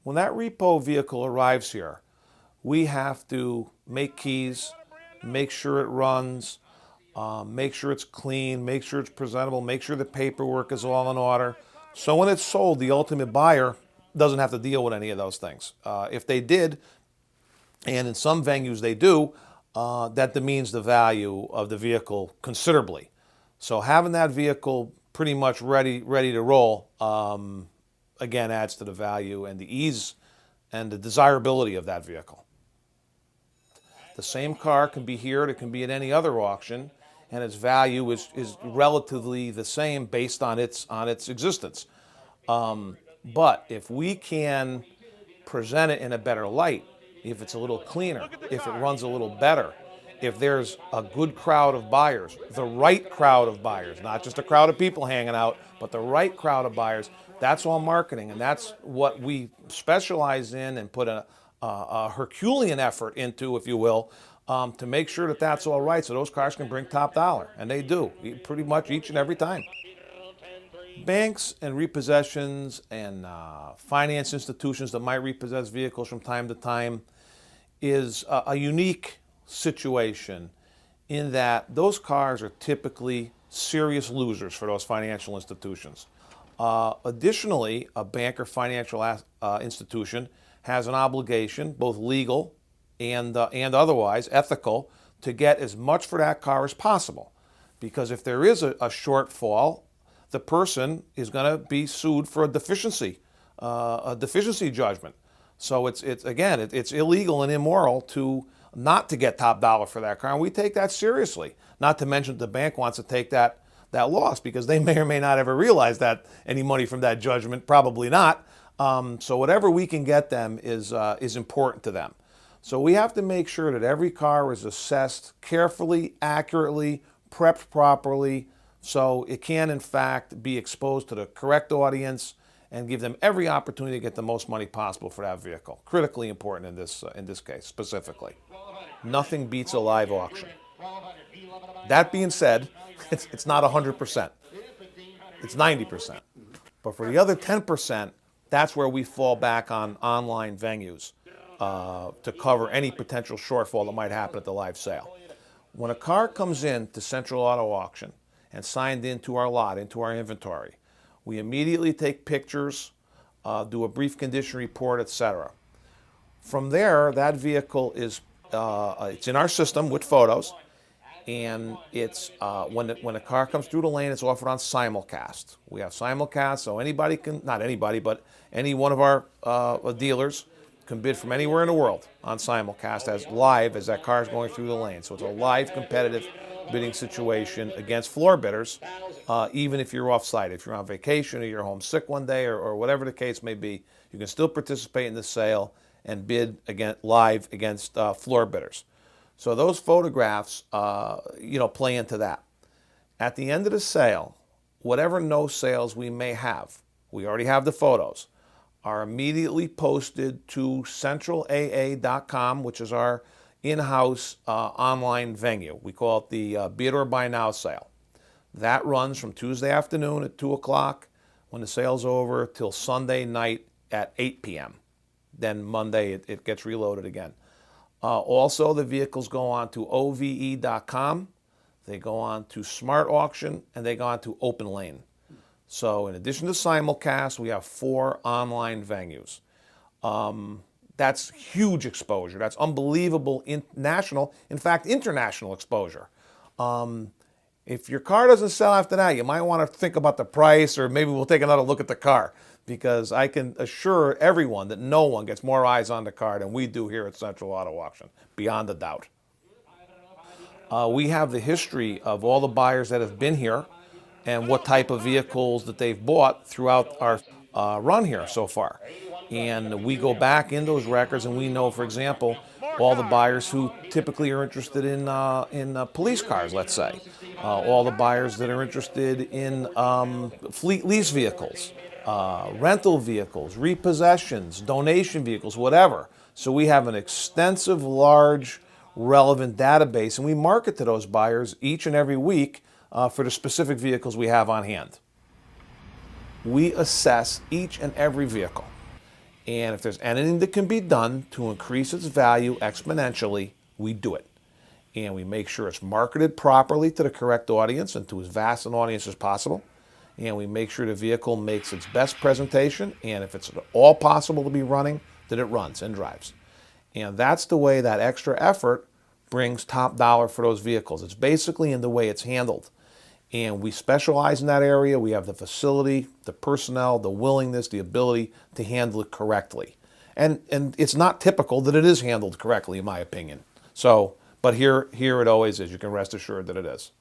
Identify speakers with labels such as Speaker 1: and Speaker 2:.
Speaker 1: When that repo vehicle arrives here, we have to make keys, make sure it runs, make sure it's clean, make sure it's presentable, make sure the paperwork is all in order. So when it's sold, the ultimate buyer doesn't have to deal with any of those things. If they did, and in some venues they do, that demeans the value of the vehicle considerably. So having that vehicle pretty much ready to roll, again, adds to the value and the ease and the desirability of that vehicle. The same car can be here, it can be at any other auction, and its value is relatively the same based on its existence. But if we can present it in a better light, if it's a little cleaner, if it runs a little better, if there's a good crowd of buyers, the right crowd of buyers, not just a crowd of people hanging out, but the right crowd of buyers, that's all marketing, and that's what we specialize in and put a Herculean effort into, if you will, to make sure that that's all right so those cars can bring top dollar, and they do, pretty much each and every time. Banks and repossessions and finance institutions that might repossess vehicles from time to time is a unique situation in that those cars are typically serious losers for those financial institutions. Additionally, a bank or financial institution has an obligation, both legal and otherwise ethical, to get as much for that car as possible. Because if there is a shortfall, the person is going to be sued for a deficiency judgment. So it's illegal and immoral not to get top dollar for that car, and we take that seriously. Not to mention the bank wants to take that loss because they may or may not ever realize that any money from that judgment, probably not. So whatever we can get them is important to them. So we have to make sure that every car is assessed carefully, accurately, prepped properly, so it can in fact be exposed to the correct audience and give them every opportunity to get the most money possible for that vehicle. Critically important in this case specifically. Nothing beats a live auction. That being said, it's not 100%. It's 90%. But for the other 10%, that's where we fall back on online venues to cover any potential shortfall that might happen at the live sale. When a car comes in to Central Auto Auction and signed into our lot, into our inventory, we immediately take pictures, do a brief condition report, etc. From there, that vehicle is it's in our system with photos, and it's when a car comes through the lane, it's offered on simulcast. We have simulcast, so anybody can, not anybody, but any one of our dealers can bid from anywhere in the world on simulcast as live as that car is going through the lane. So it's a live competitive bidding situation against floor bidders, even if you're off-site. If you're on vacation or you're home sick one day or whatever the case may be, you can still participate in the sale and bid live against floor bidders. So those photographs, play into that. At the end of the sale, whatever no sales we may have, we already have the photos, are immediately posted to centralalaa.com, which is our in-house online venue. We call it the Bid or Buy Now sale. That runs from Tuesday afternoon at 2 o'clock when the sale's over till Sunday night at 8 p.m. Then Monday it gets reloaded again. Also, the vehicles go on to ove.com, they go on to Smart Auction, and they go on to Open Lane. So in addition to simulcast, we have 4 online venues. That's huge exposure. That's unbelievable national, in fact, international exposure. If your car doesn't sell after that, you might want to think about the price, or maybe we'll take another look at the car, because I can assure everyone that no one gets more eyes on the car than we do here at Central Auto Auction, beyond a doubt. We have the history of all the buyers that have been here and what type of vehicles that they've bought throughout our run here so far. And we go back in those records and we know, for example, all the buyers who typically are interested in police cars, let's say. All the buyers that are interested in fleet lease vehicles, rental vehicles, repossessions, donation vehicles, whatever. So we have an extensive, large, relevant database, and we market to those buyers each and every week for the specific vehicles we have on hand. We assess each and every vehicle. And if there's anything that can be done to increase its value exponentially, we do it. And we make sure it's marketed properly to the correct audience and to as vast an audience as possible. And we make sure the vehicle makes its best presentation, and if it's at all possible to be running, that it runs and drives. And that's the way that extra effort brings top dollar for those vehicles. It's basically in the way it's handled. And we specialize in that area. We have the facility, the personnel, the willingness, the ability to handle it correctly. And it's not typical that it is handled correctly, in my opinion. So, but here it always is. You can rest assured that it is.